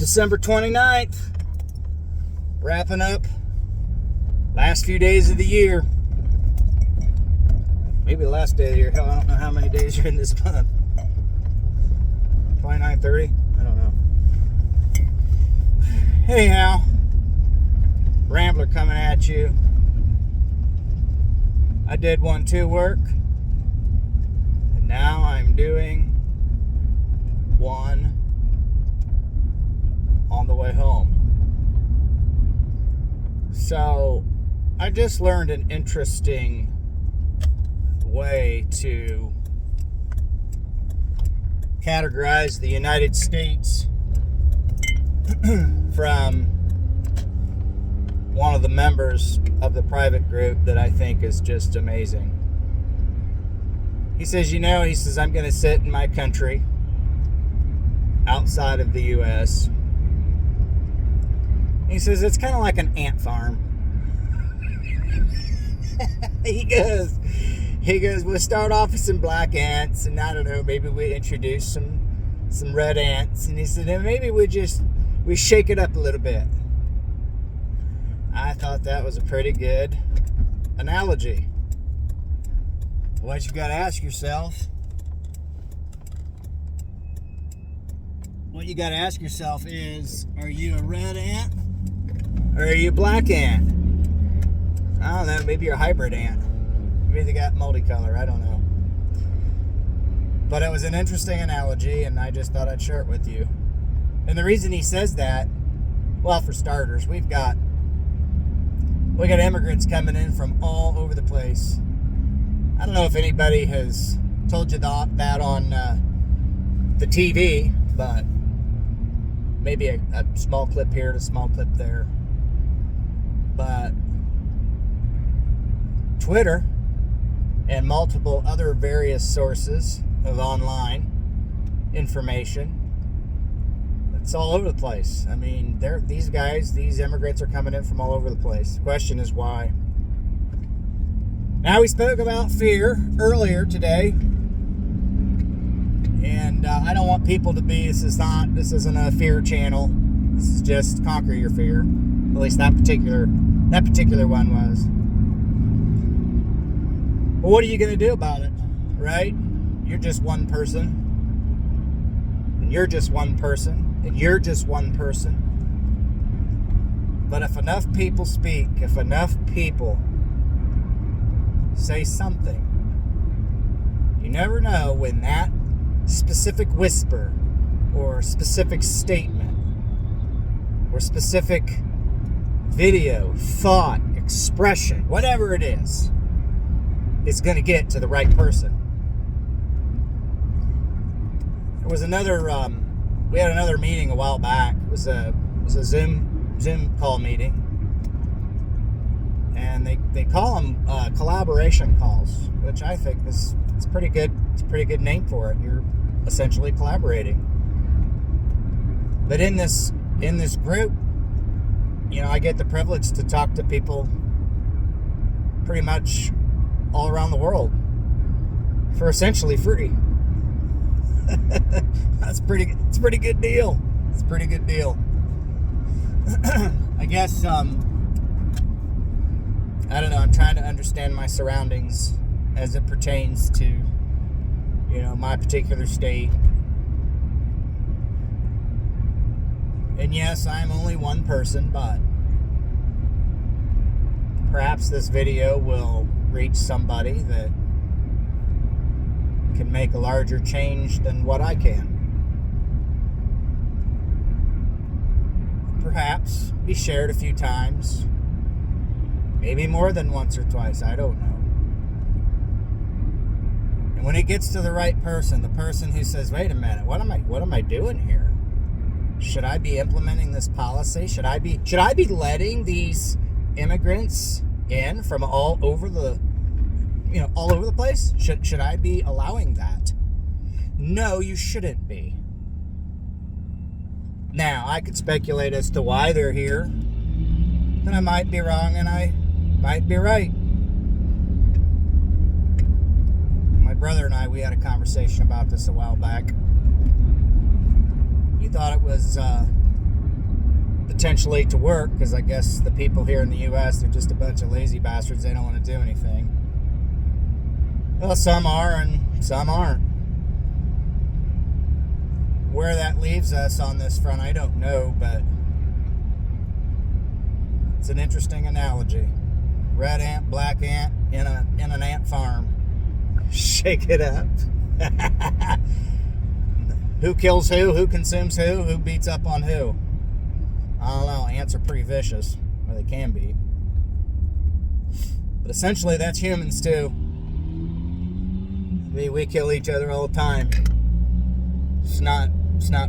December 29th. Wrapping up last few days of the year. Maybe the last day of the year. Hell, I don't know how many days are in this month. 29, 30? I don't know. Anyhow, Rambler coming at you. I did 1-2 work. And now I'm doing one on the way home. So I just learned an interesting way to categorize the United States from one of the members of the private group that I think is just amazing. He says, I'm going to sit in my country outside of the U.S. He says, it's kind of like an ant farm. He goes, we'll start off with some black ants, and I don't know, maybe we introduce some red ants. And he said, and maybe we shake it up a little bit. I thought that was a pretty good analogy. What you got to ask yourself, is, are you a red ant or are you a black ant? I don't know, maybe you're a hybrid ant. Maybe they got multicolor, I don't know. But it was an interesting analogy, and I just thought I'd share it with you. And the reason he says that, well, for starters, we got immigrants coming in from all over the place. I don't know if anybody has told you that on the TV, but maybe a small clip here and a small clip there. But Twitter and multiple other various sources of online information, it's all over the place. I mean, these immigrants are coming in from all over the place. The question is why. Now, we spoke about fear earlier today, and I don't want people to be, this isn't a fear channel. This is just conquer your fear. At least that particular one was. Well, what are you going to do about it, right? You're just one person, and you're just one person, and you're just one person. But if enough people speak, if enough people say something, you never know when that specific whisper or specific statement or specific video, thought, expression, whatever it is going to get to the right person. There was we had another meeting a while back. It was a Zoom call meeting. And they call them collaboration calls, which I think it's pretty good. It's a pretty good name for it. You're essentially collaborating. But in this group, I get the privilege to talk to people pretty much all around the world for essentially free. It's a pretty good deal. It's a pretty good deal. I guess I don't know, I'm trying to understand my surroundings as it pertains to, my particular state. And yes, I'm only one person, but perhaps this video will reach somebody that can make a larger change than what I can. Perhaps be shared a few times. Maybe more than once or twice, I don't know. And when it gets to the right person, the person who says, wait a minute, what am I doing here? Should I be implementing this policy? Should I be letting these immigrants in from all over the place? Should I be allowing that? No, you shouldn't be. Now, I could speculate as to why they're here, and I might be wrong, and I might be right. My brother and I, we had a conversation about this a while back. He thought it was potentially to work, because I guess the people here in the U.S., they're just a bunch of lazy bastards. They don't want to do anything. Well, some are and some aren't. Where that leaves us on this front, I don't know, but it's an interesting analogy. Red ant, black ant in an ant farm. Shake it up. Who kills who consumes who beats up on who? I don't know. Ants are pretty vicious, or they can be. But essentially, that's humans too. We kill each other all the time. It's not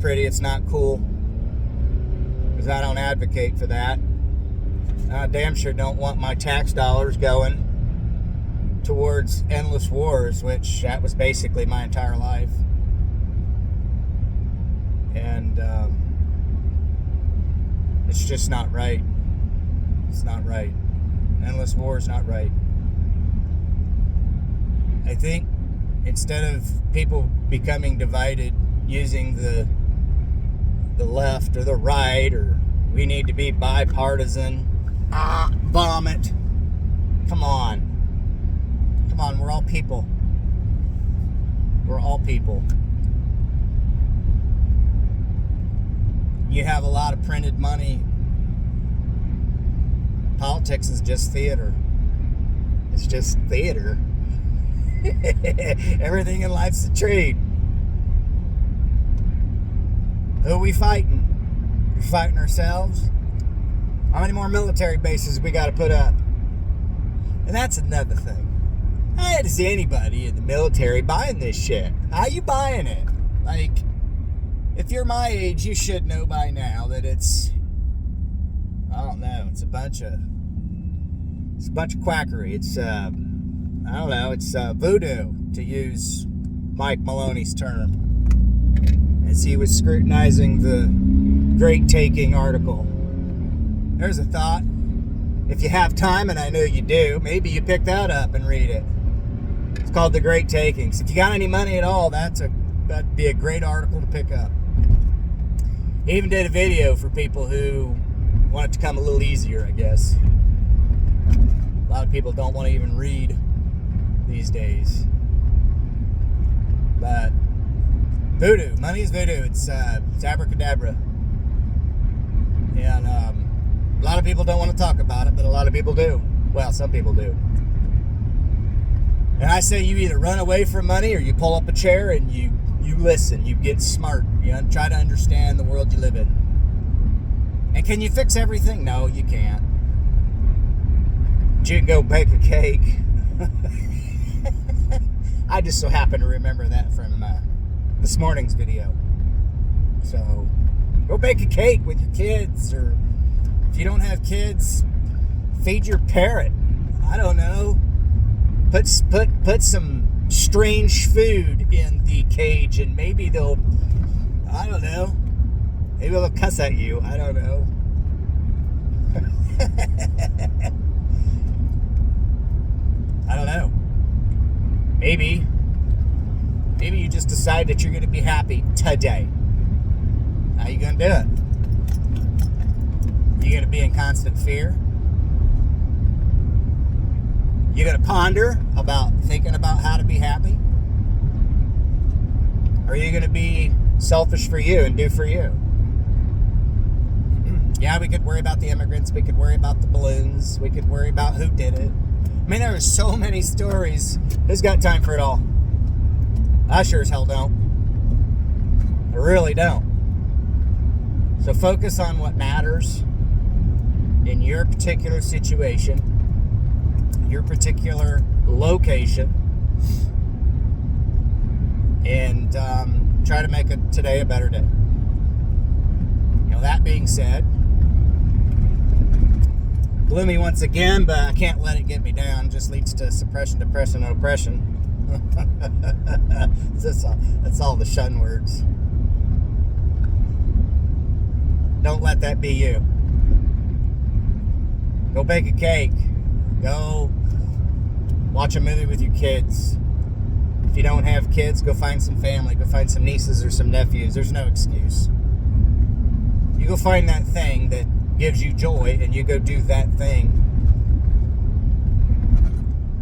pretty. It's not cool. Because I don't advocate for that. I damn sure don't want my tax dollars going towards endless wars, which that was basically my entire life. And it's just not right. It's not right. Endless war is not right. I think instead of people becoming divided using the left or the right, or we need to be bipartisan, vomit. Come on, we're all people. We're all people. You have a lot of printed money. Politics is just theater. It's just theater. Everything in life's a trade. Who are we fighting? We're fighting ourselves. How many more military bases we got to put up? And that's another thing. I had to see anybody in the military buying this shit. How you buying it? Like, if you're my age, you should know by now that it's, I don't know, it's a bunch of quackery. It's, I don't know, it's voodoo, to use Mike Maloney's term, as he was scrutinizing the Great Taking article. There's a thought. If you have time, and I know you do, maybe you pick that up and read it. It's called The Great Takings. If you got any money at all, that'd be a great article to pick up. He even did a video for people who want it to come a little easier, I guess. A lot of people don't want to even read these days. But voodoo, money is voodoo. It's abracadabra. And a lot of people don't want to talk about it, but a lot of people do. Well, some people do. And I say you either run away from money or you pull up a chair and you listen, you get smart, you try to understand the world you live in. And can you fix everything? No, you can't. But you can go bake a cake. I just so happen to remember that from this morning's video. So, go bake a cake with your kids, or if you don't have kids, feed your parrot. I don't know. Put some strange food in the cage, and maybe they'll, I don't know, maybe they'll cuss at you. I don't know. I don't know. Maybe you just decide that you're going to be happy today. How you going to do it? You going to be in constant fear? You're going to ponder about thinking about how to be happy? Or are you going to be selfish for you and do for you? Yeah, we could worry about the immigrants. We could worry about the balloons. We could worry about who did it. I mean, there are so many stories. Who's got time for it all? I sure as hell don't. I really don't. So focus on what matters in your particular situation, your particular location, and try to make today a better day. That being said, gloomy once again, but I can't let it get me down. It just leads to suppression, depression, and oppression. That's all the shun words. Don't let that be you. Go bake a cake. Go watch a movie with your kids. If you don't have kids, go find some family. Go find some nieces or some nephews. There's no excuse. You go find that thing that gives you joy and you go do that thing.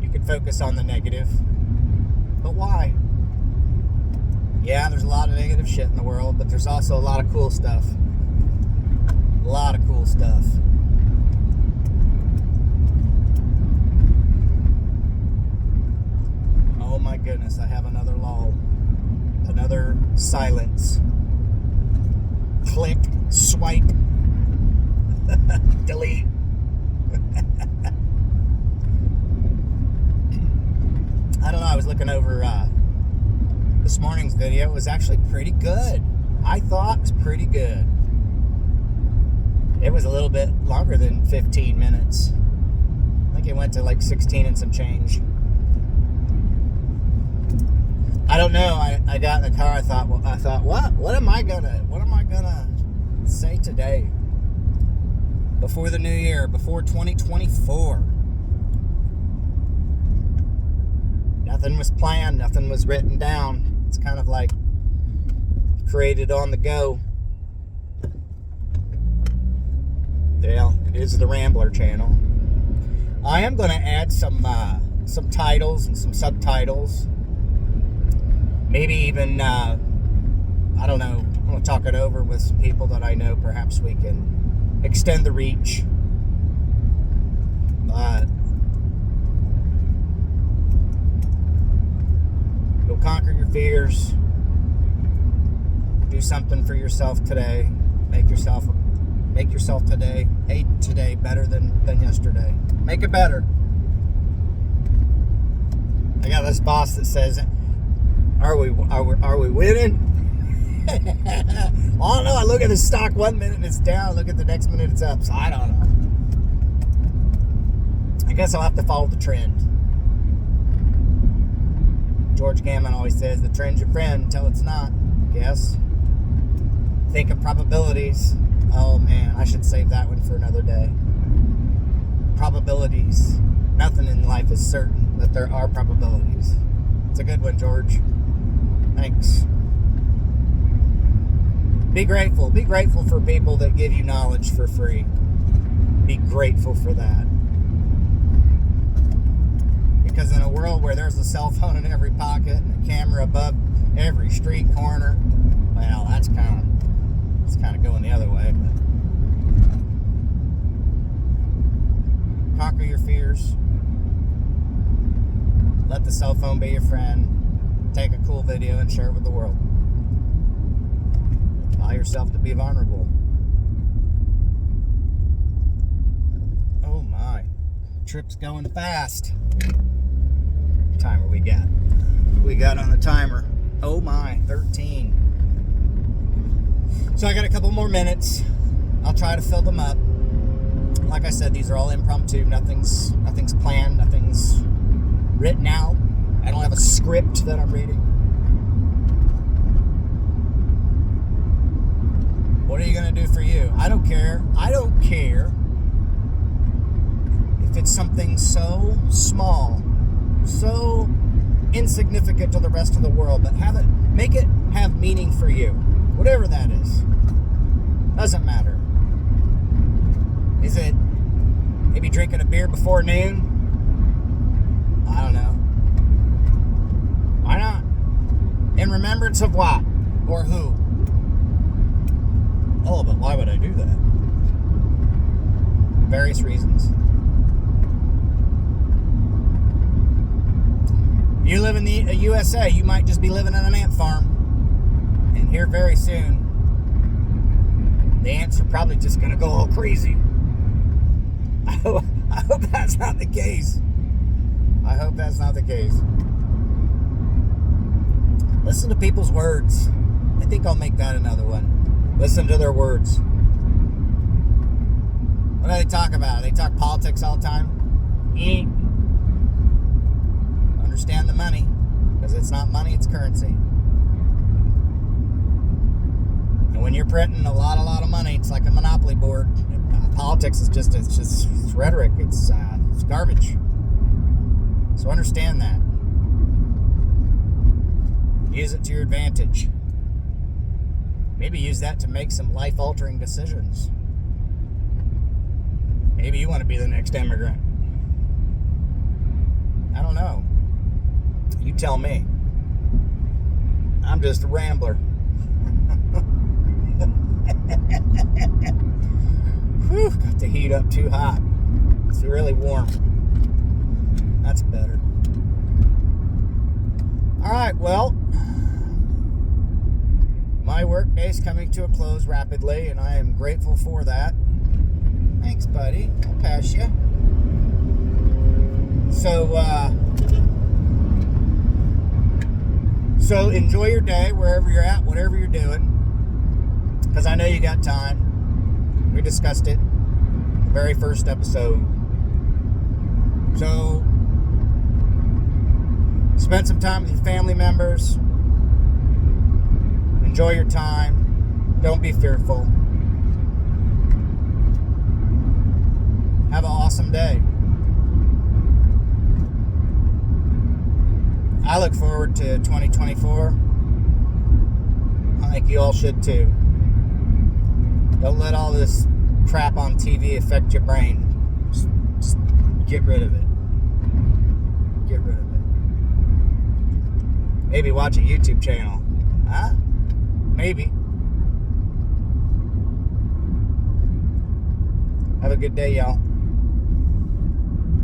You could focus on the negative. But why? Yeah, there's a lot of negative shit in the world, but there's also a lot of cool stuff. A lot of cool stuff. Oh my goodness, I have another lull. Another silence. Click, swipe, delete. I don't know, I was looking over this morning's video. It was actually pretty good. I thought it was pretty good. It was a little bit longer than 15 minutes. I think it went to like 16 and some change. I don't know. I got in the car. I thought, what am I gonna say today before the new year, before 2024? Nothing was planned. Nothing was written down. It's kind of like created on the go. Yeah, it is the Rambler channel. I am going to add some titles and some subtitles. Maybe even, I don't know, I'm going to talk it over with some people that I know. Perhaps we can extend the reach. But go conquer your fears. Do something for yourself today. Make yourself today better than yesterday. Make it better. I got this boss that says, Are we winning? I don't know. I look at the stock 1 minute and it's down. I look at the next minute it's up. So I don't know. I guess I'll have to follow the trend. George Gammon always says the trend's your friend until it's not. I guess. Think of probabilities. Oh man, I should save that one for another day. Probabilities. Nothing in life is certain, but there are probabilities. It's a good one, George. Thanks. Be grateful. Be grateful for people that give you knowledge for free. Be grateful for that. Because in a world where there's a cell phone in every pocket and a camera above every street corner, well, that's kind of going the other way. But conquer your fears. Let the cell phone be your friend. Take a cool video and share it with the world. Allow yourself to be vulnerable. Oh my. Trip's going fast. What timer we got? We got on the timer. Oh my, 13. So I got a couple more minutes. I'll try to fill them up. Like I said, these are all impromptu. Nothing's planned. Nothing's written out. I don't have a script that I'm reading. What are you going to do for you? I don't care. I don't care if it's something so small, so insignificant to the rest of the world, but make it have meaning for you. Whatever that is. Doesn't matter. Is it maybe drinking a beer before noon? I don't know. Why not? In remembrance of what? Or who? Oh, but why would I do that? Various reasons. You live in the USA, you might just be living on an ant farm. And here very soon, the ants are probably just going to go all crazy. I hope that's not the case. I hope that's not the case. Listen to people's words. I think I'll make that another one. Listen to their words. What do they talk about? They talk politics all the time? Understand the money. Because it's not money, it's currency. And when you're printing a lot of money, it's like a monopoly board. Politics is just rhetoric. It's garbage. So understand that. Use it to your advantage. Maybe use that to make some life-altering decisions. Maybe you want to be the next immigrant. I don't know. You tell me. I'm just a rambler. Whew, got the heat up too hot. It's really warm. That's better. Alright, well, my work day is coming to a close rapidly, and I am grateful for that. Thanks, buddy. I'll pass you. So enjoy your day wherever you're at, whatever you're doing, because I know you got time. We discussed it the very first episode. So spend some time with your family members. Enjoy your time. Don't be fearful. Have an awesome day. I look forward to 2024. I think you all should too. Don't let all this crap on TV affect your brain. Just get rid of it. Get rid of it. Maybe watch a YouTube channel. Huh? Maybe. Have a good day, y'all.